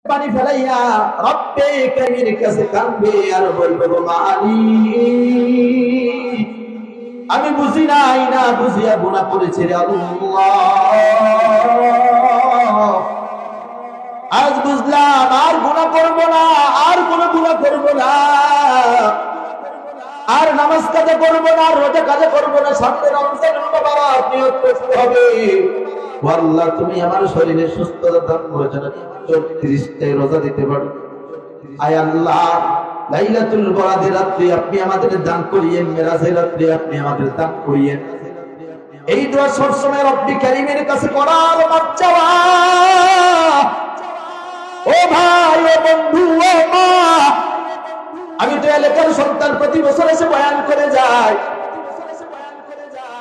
পানি ফেলাইয়া রব্বে কারীমের কাছে কাঁদবে আর বলবে মালিক আমি বুঝি নাই না বুঝিয়া গুনাহ করেছি রে আল্লাহ আজ বুঝলাম আর গুনাহ করব না আর কোনো গুনাহ করব না আর নামাজ কাজে করব না রোজা কাজে করব না সামনে রমজান মুবারক নিয়ত করতে হবে ও আল্লাহ তুমি আমার শরীরে সুস্থতা দান করেছেন 34টা রোজা দিতে পারি আয় আল্লাহ লাইলাতুল বরাদের রাত্রি আপনি আমাদের দান করিয়েন মেরাজের রাত্রি আপনি আমাদের দান করিয়েন এই দোয়া সব সময় রব্বি কারীমের কাছে করার বাচ্চারা ও ভাই ও বন্ধু ও মা আমি তো এলাকার সন্তান প্রতি বছর এসে বয়ান করে যাই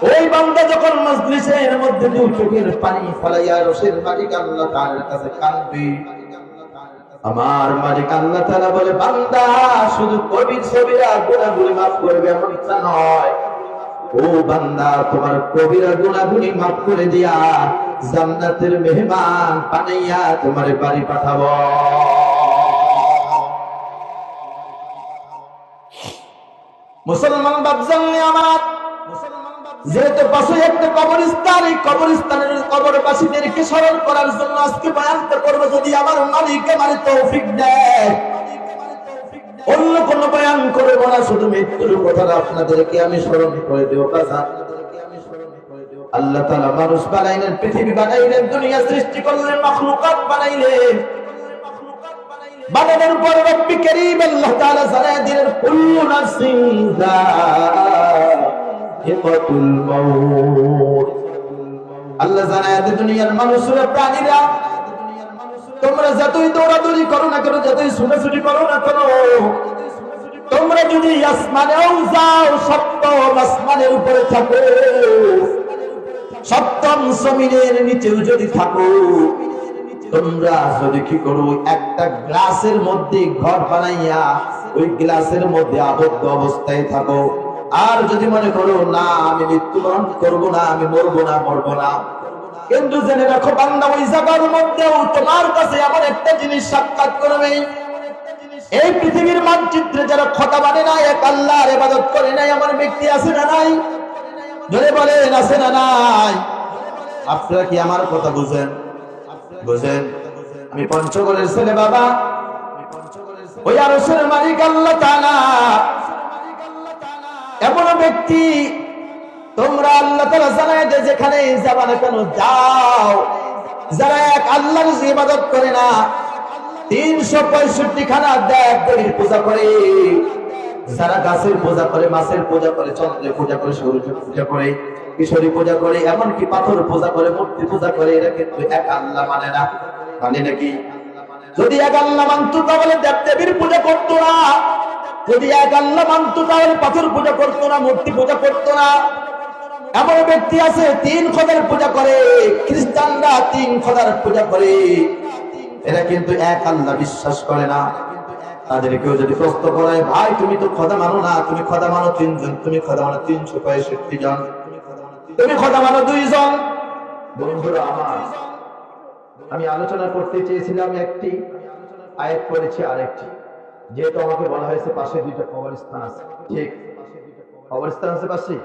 ওই বান্দা যখন মজলিসের মধ্যে দু চোখের পানি ফলাইয়া রসের মালিক আল্লাহ তাআলার কাছে কাঁদবে আমার মালিক আল্লাহ তাআলা বলে বান্দা শুধু কবির সবিরা গুনাহগুলি maaf করবে এমন ইচ্ছা নয় ও বান্দা তোমার কবিরা গুনাহগুলি maaf করে দিয়া জান্নাতের মেহমান বানাইয়া তোমার বাড়ি পাঠাবো মুসলমান বাপজাননি আমার যেহেতু পাশে একটা কবরস্থান এই কবরস্থানের কবরবাসীদেরকে স্মরণ করার জন্য আজকে বয়ানটা করব যদি আমার মালিক আমারে তৌফিক দেয় অন্য কোন বয়ান করব না শুধু মৃত্যুর কথা আপনাদেরকে আমি স্মরণ করে দেব বাজার আল্লাহ তাআলা মানুষ বানাইলেন পৃথিবী বানাইলেন দুনিয়া সৃষ্টি করলেন মাখলুকাত বানাইলেন বানানোর পর রব্বি কারীম আল্লাহ তাআলা জানায় দিলেন কুল্লু নাফসিন যায়িকাতুল মাউত আল্লাহ জানায় দেন দুনিয়ার মানুষরা প্রাণীরা তোমরা যতই দৌড়াদৌড়ি করো না কেন যতই ছুটাছুটি করো না কেন তোমরা যদি আসমানেও যাও সপ্তম আসমানের উপরে থাকো সপ্তম জমিনের নিচেও যদি থাকো তোমরা যদি কি করো একটা গ্লাসের মধ্যে ঘর বানাইয়া ওই গ্লাসের মধ্যে আবদ্ধ অবস্থায় থাকো আর যদি মনে করো না আমি মৃত্যুবরণ করব না আমি মরবো না কিন্তু জেনে রাখো বান্দা ওই জায়গার মধ্যেও তোমার কাছে এমন একটা জিনিস সাক্ষাৎ করবে এই পৃথিবীর মানচিত্রে যারা খোদা মানে না এক আল্লাহর ইবাদত করে নাই আমার ব্যক্তি আছে না নাই জোরে বলেন আছে না নাই আপনারা কি আমার কথা বুঝেন আমি পঞ্চগড়ের ছেলে বাবা ওই আরশের মালিক আল্লাহ তাআলা এমন ব্যক্তি তোমরা আল্লাহ তাআলা জানায় যে যেখানে যাবা না কেন যাও যারা এক আল্লাহর ইবাদত করে না 365 খানা দেব দেবীর পূজা করে যারা গাছের পূজা করে মাছের পূজা করে চন্দ্রের পূজা করে সূর্যের পূজা করে কিশোরী পূজা করে এমনকি পাথর পূজা করে মূর্তি পূজা করে এরা কিন্তু এক আল্লাহ মানে না মানে নাকি যদি এক আল্লাহ মানতো তাহলে দেব দেবীর পূজা করতো না যদি এক আল্লাহ মানতো তাহলে পাথর পূজা করতো না মূর্তি পূজা করতো না এমন ব্যক্তি আছে 3 খোদার পূজা করে খ্রিস্টানরা 3 খোদার পূজা করে এরা কিন্তু এক আল্লাহ বিশ্বাস করে না তাদেরকেও যদি প্রশ্ন করায় ভাই তুমি তো খোদা মানো না তুমি খোদা মানো 3 জন তুমি খোদা মানো 365 জন তুমি খোদা মানো 2 জন বন্ধুরা আমার আমি আলোচনা করতে চেয়েছিলাম একটি আয়াত পড়েছি আরেকটি যেহেতু আমাকে বলা হয়েছে পাশে 2টা কবরস্থান আছে ঠিক কবরস্থান আছে পাশে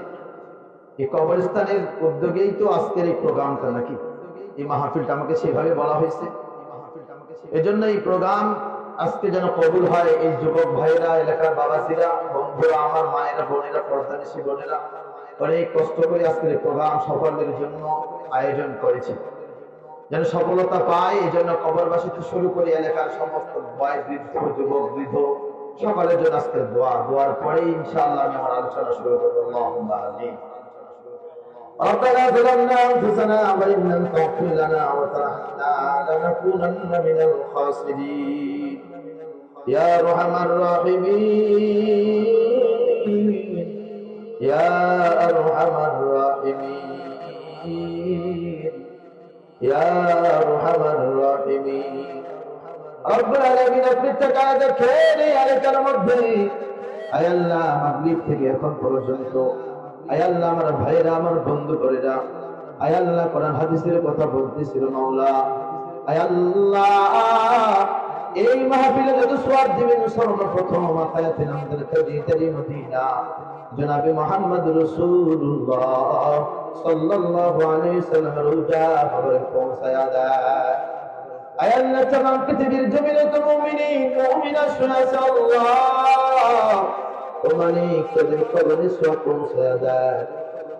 এই কবরস্থানের উদ্যোগেই তো আজকের এই প্রোগ্রামটা নাকি এই মাহফিলটা আমাকে সেভাবে বলা হয়েছে এজন্য এই প্রোগ্রাম আজকে যেন কবুল হয় এই যুবক ভাইরা এলাকার বাবাজিরা বন্ধুরা আমার মায়েরা বোনেরা পর্দানিশী বোনেরা অনেক কষ্ট করে আজকের প্রোগ্রাম সফলের জন্য আয়োজন করেছে যেন সফলতা পায় এই জন্য কবরবাসী থেকে শুরু করে এলাকার সমস্ত বয়স বৃদ্ধ যুবক বৃদ্ধ সকলের জন্য আজকের দোয়ার পরে ইনশাআল্লাহ আমি আমার আলোচনা শুরু করবো আল্লাহুম্মা আমিন ربنا ظلمنا أنفسنا وإن لم تغفر لنا وترحمنا لنكونن من الخاسرين يا أرحم الراحمين يا أرحم الراحمين يا أرحم الراحمين رب العالمين আপনি তাকায় দেখেন এই আয়াতের মধ্যে আয় আল্লাহ মাগরিব থেকে এখন পর্যন্ত আয় আল্লাহ আমার ভাইরা আমার বন্ধু করেরা আয় আল্লাহ কোরআন হাদিসের কথা বলতেছিল মাওলা আয় আল্লাহ এই মাহফিলে যত সওয়াব দিবেন সর্বপ্রথম মাথায়াতে আমাদের তাজীদারি মদিনা জনাবে মুহাম্মদ রাসূলুল্লাহ সাল্লাল্লাহু আলাইহি ওয়াসাল্লাম রোজা খবর পৌঁছায়া দেয়। আয় আল্লাহ तमाम পৃথিবীর জমিনে তো মুমিনিন মুমিনা শুনাছে আল্লাহ ও মালিক তাদের কবরে সওয়াব পৌঁছায়া দেয়।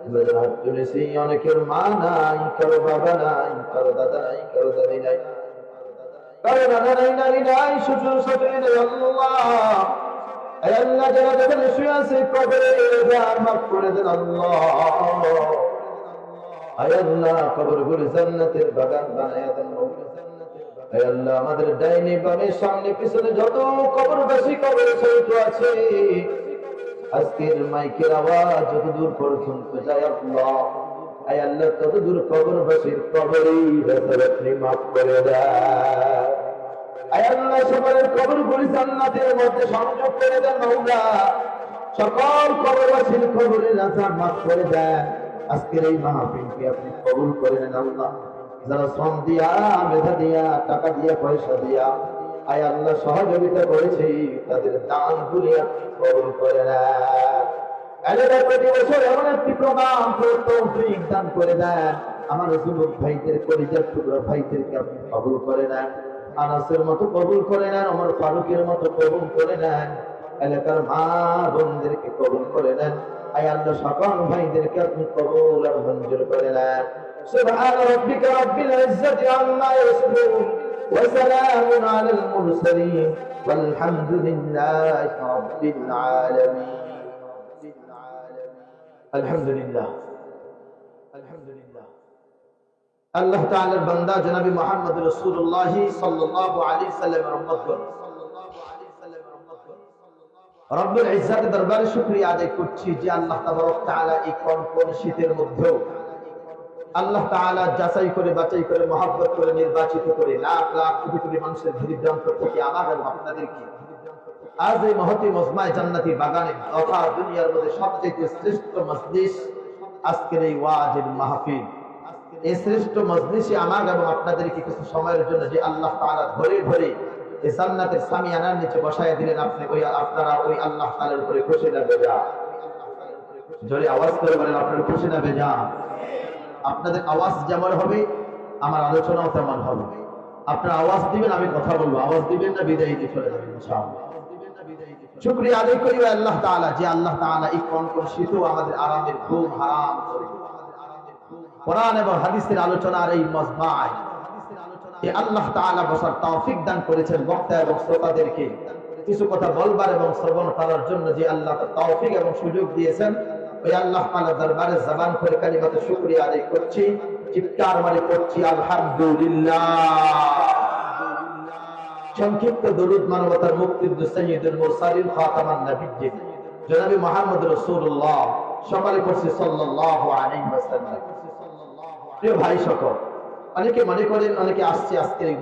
আমরা হাত তুলেছি, অনেকের মা নাই, কারো বাবা নাই, কারো দাদা নাই, কারো দাদি নাই, কারো নানা নাই, নানি নাই, শ্বশুর শাশুড়ি নাই। আল্লাহ আয় আল্লাহ যারা যেখানে শুয়ে আছে কবরে যার মাফ করে দেন আল্লাহ। আয় আল্লাহ কবরগুলো জান্নাতের বাগান বানায়া দেন মওলা। আয় আল্লাহ আমাদের ডাইনে বামে সামনে পিছনে যত কবরবাসী কবরে শহীদ আছে আজকের মাইকের আওয়াজ যত দূর পর্যন্ত যায় আল্লাহ, আয় আল্লাহ তত দূর কবরবাসীর কবরেই আপনি মাফ করে দেন। আয় আল্লাহ সবার কবরগুলি জান্নাতের মধ্যে সংযোগ করে দেন মওলা। সকল কবরবাসীর কবরের আযাব মাফ করে দেন। আজকের এই মাহফিলকে আপনি কবুল করে নেন আল্লাহ। যারা শ্রম দিয়া, মেধা দিয়া, টাকা দিয়া, পয়সা দিয়া আয় আল্লাহ সহযোগিতা করেছে তাদের দানগুলি আপনি কবুল করে নেন। এলাকায় প্রতি বছর এমন একটি প্রোগ্রাম তৌফিক দান করে দেন। আমার যুবক ভাইদের, কলিজার টুকরা ভাইদেরকে আপনি কবুল করে নেন। আনাসের মতো কবুল করে নেন, ওমর ফারুকের মতো কবুল করে নেন। এলাকার মা বোনদেরকে কবুল করে নেন। আয় আল্লাহ সকল ভাইদেরকে আপনি কবুল আর মঞ্জুর করে নেন। সুবহান রাব্বিকা রাব্বিল ইজ্জাতি আম্মা ইয়াসিফুন ওয়া সালামুন আলাল মুরসালিন ওয়ালহামদুলিল্লাহি রাব্বিল আলামিন। আলহামদুলিল্লাহ, আলহামদুলিল্লাহ। আল্লাহ তাআলার বান্দা জনাবে মুহাম্মদ রাসূলুল্লাহ সাল্লাল্লাহু আলাইহি ওয়াসাল্লামের উম্মত গণ, রব্বুল ইজ্জাতের দরবারে শুকরিয়া আদায় করছি যে আল্লাহ তাবারক তাআলা এই কনকন শীতের মধ্যেও আল্লাহ তাআলা যাচাই করে বাছাই করে মহব্বত করে নির্বাচিত করে লাখ লাখ কোটি কোটি মানুষের ভিড়িভ্রান্ত থেকে আমার এবং আপনাদেরকে আজ এই মহতি মজমায়ে জান্নাতি বাগানে তথা দুনিয়ার মধ্যে সবচেয়ে শ্রেষ্ঠ মজলিস আজকের এই ওয়াজের মাহফিল, এই শ্রেষ্ঠ মজলিসে আমার এবং আপনাদেরকে কিছু সময়ের জন্য যে আল্লাহ তাআলা ধরে ধরে এই জান্নাতের সামিয়ানার নিচে বসায় দিলেন, আপনারা ওই আল্লাহ তাআলার উপরে খুশি না বেজা? জোরে আওয়াজ করে বলেন আপনারা খুশি না বেজা? আপনাদের আওয়াজ যেমন হবে আমার আলোচনাও তেমন হবে। আপনারা আওয়াজ দিবেন, আমি কথা বলবো। আওয়াজ দিবেন না বিদায় দিয়ে চলে যাবেন ইনশাআল্লাহ। শুকরিয়া আদায় করি আল্লাহ তাআলা যে আল্লাহ তাআলা এই কনকন শীতেও আমাদের আরামের ঘুম হারাম করে কোরআন এবং হাদিসের আলোচনার এই মজমায় আল্লাহ তাআলা বসার তৌফিক দান করেছেন। বক্তা এবং শ্রোতাদেরকে কিছু কথা বলবার এবং শ্রবণ করার জন্য যে আল্লাহ তৌফিক এবং সুযোগ দিয়েছেন, ওই আল্লাহ তাআলার দরবারে জবান করে কালিমাতে শুকরিয়া আদায় করছি, চিৎকার মারে করছি আলহামদুলিল্লাহ। সংক্ষিপ্ত দরুদ মানবতার মুক্তির সাইয়্যিদুল মুরসালিন খাতামান নবিয়্যিন জনাবে মুহাম্মদ রাসূলুল্লাহ সকলে করছি সাল্লাল্লাহু আলাইহি ওয়াসাল্লাম। প্রিয় ভাই সকল, অনেকে মনে করেন অনেকে আসছে আজকের এই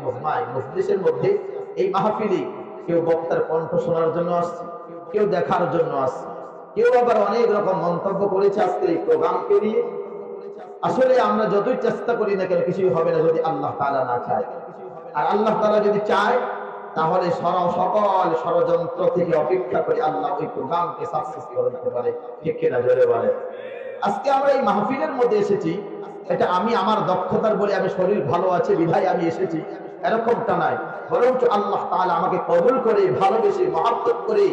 মজলিসের মধ্যে এই মাহফিলে কেউ বক্তার কণ্ঠ শোনার জন্য আসছে, কেউ দেখার জন্য আসছে, কেউ আবার অনেক রকম মন্তব্য করেছে আজকের এই প্রোগ্রামকে নিয়ে। আসলে আমরা যতই চেষ্টা করি না কেন কিছুই হবে না যদি আল্লাহ তাআলা না চায়। আর আল্লাহ তাআলা যদি চায় তাহলে সকল ষড়যন্ত্র থেকে অপেক্ষা করে আল্লাহ ওই প্রোগ্রামকে সাকসেস করে দিতে পারে। ঠিক কিনা জোরে বলে? আজকে আমরা এই মাহফিলের মধ্যে এসেছি, এটা আমি আমার দক্ষতার বলে আমি শরীর ভালো আছে বিধায় আমি এসেছি এরকমটা নাই, বরঞ্চ আল্লাহ তাআলা আমাকে কবুল করে ভালোবেসে মহব্বত করে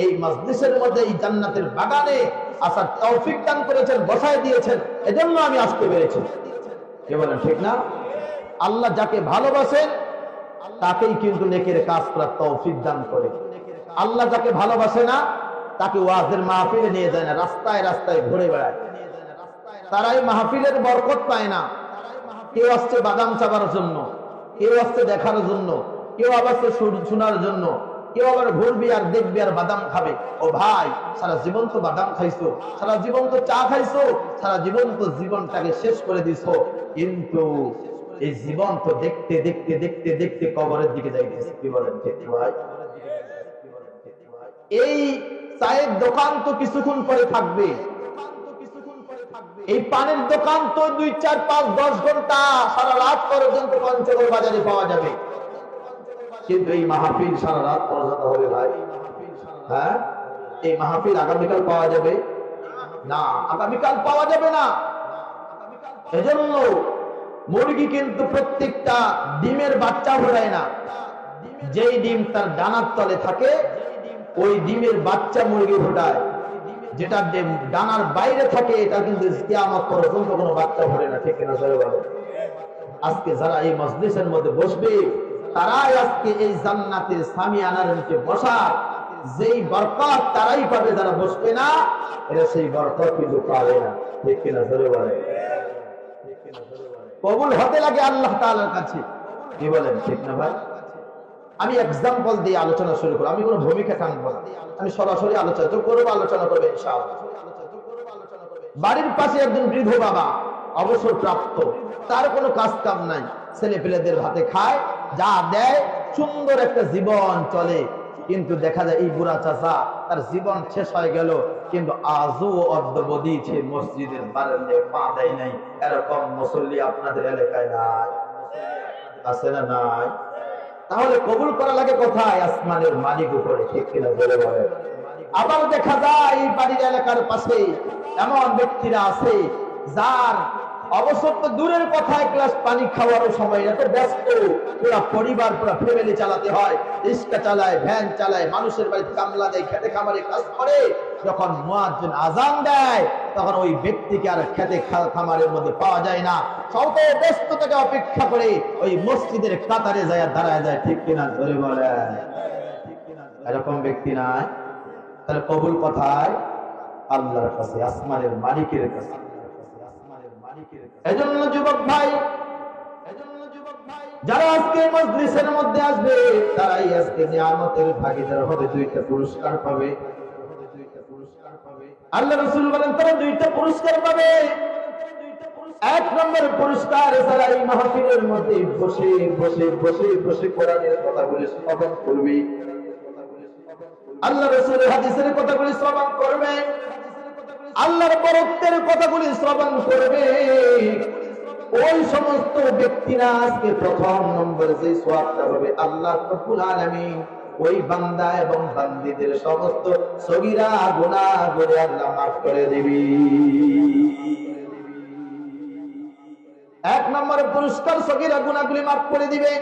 এই মজলিসের মধ্যে এই জান্নাতের বাগানে আসার তৌফিক দান করেছেন, বসায় দিয়েছেন, এজন্য আমি আসতে পেরেছি। কি বলেন ঠিক না? আল্লাহ যাকে ভালোবাসেন তাকেই কিন্তু নেকের কাজ করার তৌফিক দান করে। আল্লাহ যাকে ভালোবাসে না তাকে ওয়াজের মাহফিলে নিয়ে যায় না, রাস্তায় রাস্তায় ঘুরে বেড়ায়। তারাই মাহফিলের বরকত পায় না। কেউ আসছে বাদাম চাবার জন্য, কেউ আসছে দেখার জন্য, কেউ আবার শোনার জন্য, কেউ আবার ঘুরবি আর দেখবি আর বাদাম খাবে। ও ভাই, সারা জীবন তো বাদাম খাইছো, সারা জীবন তো চা খাইছো, সারা জীবন তো জীবনটাকে শেষ করে দিছো, কিন্তু এই জীবন তো দেখতে দেখতে দেখতে দেখতে কবরের দিকে যাইতেছে। কি বলেন ঠিক ভাই? এই চায়ের দোকান তো কিছুক্ষণ পরে থাকবে, এই পানের দোকান তো 2, 4, 5, 10 ঘন্টা সারা রাত পর্যন্ত পঞ্চগড় বাজারে পাওয়া যাবে। কিন্তু এই মাহফিল সারা রাত পর্যন্ত হবে ভাই। হ্যাঁ, এই মাহফিল আগামীকাল পাওয়া যাবে না, আগামীকাল পাওয়া যাবে না। এজন্য মুরগি কিন্তু প্রত্যেকটা ডিমের বাচ্চা ফোটায় না। যেই ডিম তার ডানার তলে থাকে ওই ডিমের বাচ্চা মুরগি ফোটায়, যেটা ডানার বাইরে থাকে এটা কিন্তু কিয়ামত পর্যন্ত কোনো বাচ্চা ফোটে না। ঠিক কিনা জোরে বলো। আজকে যারা এই মজলিসের মধ্যে বসবে তারাই আজকে এই জান্নাতের সামিয়ানার নিচে বসা যেই বরকত তারাই পাবে, যারা বসবে না এরা সেই বরকত কিন্তু পাবে না। ঠিক কিনা জোরে বলে। কবুল হতে লাগে আল্লাহ তাআলার কাছে, কি বলেন ঠিক না ভাই? আমি এক্সাম্পল দিয়ে আলোচনা শুরু করব, আমি কোনো ভূমিকা টানবো না, আমি সরাসরি আলোচনা করবো, আলোচনা করবো ইনশাআল্লাহ। বাড়ির পাশে একজন বৃদ্ধ বাবা, অবসর প্রাপ্ত, তার কোনো কাজ কাম নাই, ছেলে পেলেদের ভাতে খায়, যা দেয়, সুন্দর একটা জীবন চলে। কিন্তু দেখা যায় এই বুড়া চাচা তার জীবন শেষ হয়ে গেল, কিন্তু আজও অদ্যবধি সে মসজিদের বারান্দায় পা দেয় নাই। এরকম মুসল্লি আপনাদের এলাকায় নাই? আছে না নাই? তাহলে কবুল করা লাগে কোথায়? আসমানের মালিক উপরে। ঠিক কিনা বলে বলে। আবার দেখা যায় এই বাড়ির এলাকার পাশে এমন ব্যক্তিরা আছে যার অবসর তো দূরের কথা, এক গ্লাস পানি খাওয়ারও সময় এত ব্যস্ত, পুরা পরিবার পুরা ফ্যামিলি চালাতে হয়, রিক্সা চালায়, ভ্যান চালায়, মানুষের বাড়িতে কামলা দেয়, খেতে খামারে কাজ করে। যখন মুয়াজ্জিন আযান দেয় তখন ওই ব্যক্তিকে আর খেতে খামারের মধ্যে পাওয়া যায় না, সব ব্যস্ততাকে অপেক্ষা করে ওই মসজিদের কাতারে যায় দাঁড়ায় যায়। ঠিক কিনা ধরে বলে। এরকম ব্যক্তি নাই? তাহলে কবুল কোথায়? আল্লাহর কাছে, আসমানের মালিকের কাছে। এজন্য যুবক ভাই, যারা আজকে মজলিসের মধ্যে আসবে তারাই আজকে নিয়ামতের ভাগীদার হবে, দুইটা পুরস্কার পাবে। আল্লাহ রাসূল বলেন তারা দুইটা পুরস্কার পাবে। এক নম্বর পুরস্কার, যারা এই মাহফিলের মধ্যে বসে বসে বসে বসে কোরআনের কথাগুলি শ্রবণ করবে, আল্লাহ রাসূলের হাদিসের কথাগুলি শ্রবণ করবে, আল্লাহর বরকতের কথাগুলি শ্রবণ করবে, ওই সমস্ত ব্যক্তিরা আজকে প্রথম নম্বরে যে সওয়াবটা পাবে, আল্লাহ রাব্বুল আলামিন ওই বান্দা এবং বান্দীদের সমস্ত সগীরা গুনাহগুলো আল্লাহ মাফ করে দিবে। এক নম্বরে পুরস্কার, সগীরা গুনাহগুলি মাফ করে দিবে।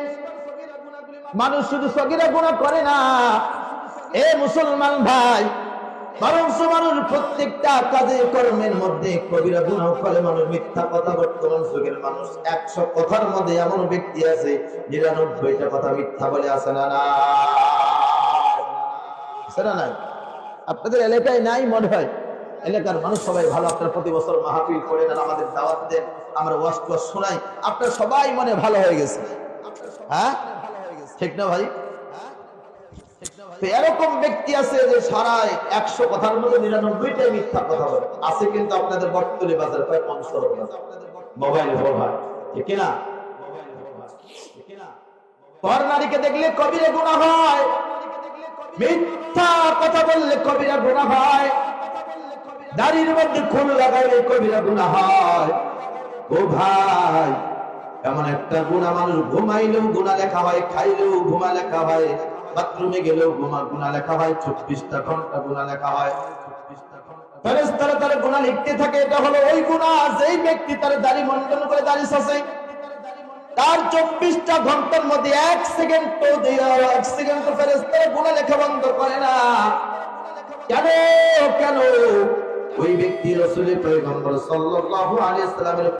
মানুষ শুধু সগীরা গুনাহ করে না এ মুসলমান ভাই, বরং মানুষ প্রত্যেকটা কাজে কর্মের মধ্যে কবিরা গুনাহ করে। মানুষ মিথ্যা কথা, বর্তমান যুগের মানুষ 100 কথার মধ্যে এমন ব্যক্তি আছে 99টা কথা মিথ্যা বলে। আছে না না? নাই? আপনাদের এলাকায় নাই মনে হয়? এলাকার মানুষ সবাই ভালো, আপনারা প্রতি বছর মাহফিল করেন আর আমাদের দাওয়াত দেন, আমরা ওয়াজ শোনাই, আপনার সবাই মনে ভালো হয়ে গেছে। হ্যাঁ ঠিক না ভাই? এরকম ব্যক্তি আছে যে সারা 100 কথার মধ্যে 99টাই মিথ্যা কথা বলে। আছে কিন্তু আপনাদের বর্তমানে বাজারে প্রায় 50 মোবাইল ফোন হয়। ঠিক না? পর নারীকে দেখলে কবিরা গুনাহ হয়, মিথ্যা কথা বললে কবিরা গুনাহ হয়, দাড়ির মধ্যে খুন লাগাইলে কবিরা গুনাহ হয়। ও ভাই, এমন একটা গুনাহ, মানুষ ঘুমাইলেও গুনাহ লেখা হয়, খাইলেও গুনাহ লেখা হয়, বাথরুমে গেলেও গুনাহ লেখা হয়, 24টা ঘন্টা গুনাহ লেখা হয়। ফেরেশতারা তার গুনাহ লিখতে থাকে। এটা হলো ওই গুনাহ যেই ব্যক্তি তার দাড়ি মন্ডন করে, দাড়ি ছাঁচে, তার 24টা ঘন্টার মধ্যে 1 সেকেন্ড তো ফেরেশতারা গুনাহ লেখা বন্ধ করে না। কেন? ওই ব্যক্তি রাসূল পয়গম্বর সাল্লাল্লাহু আলাইহি ওয়াসাল্লামের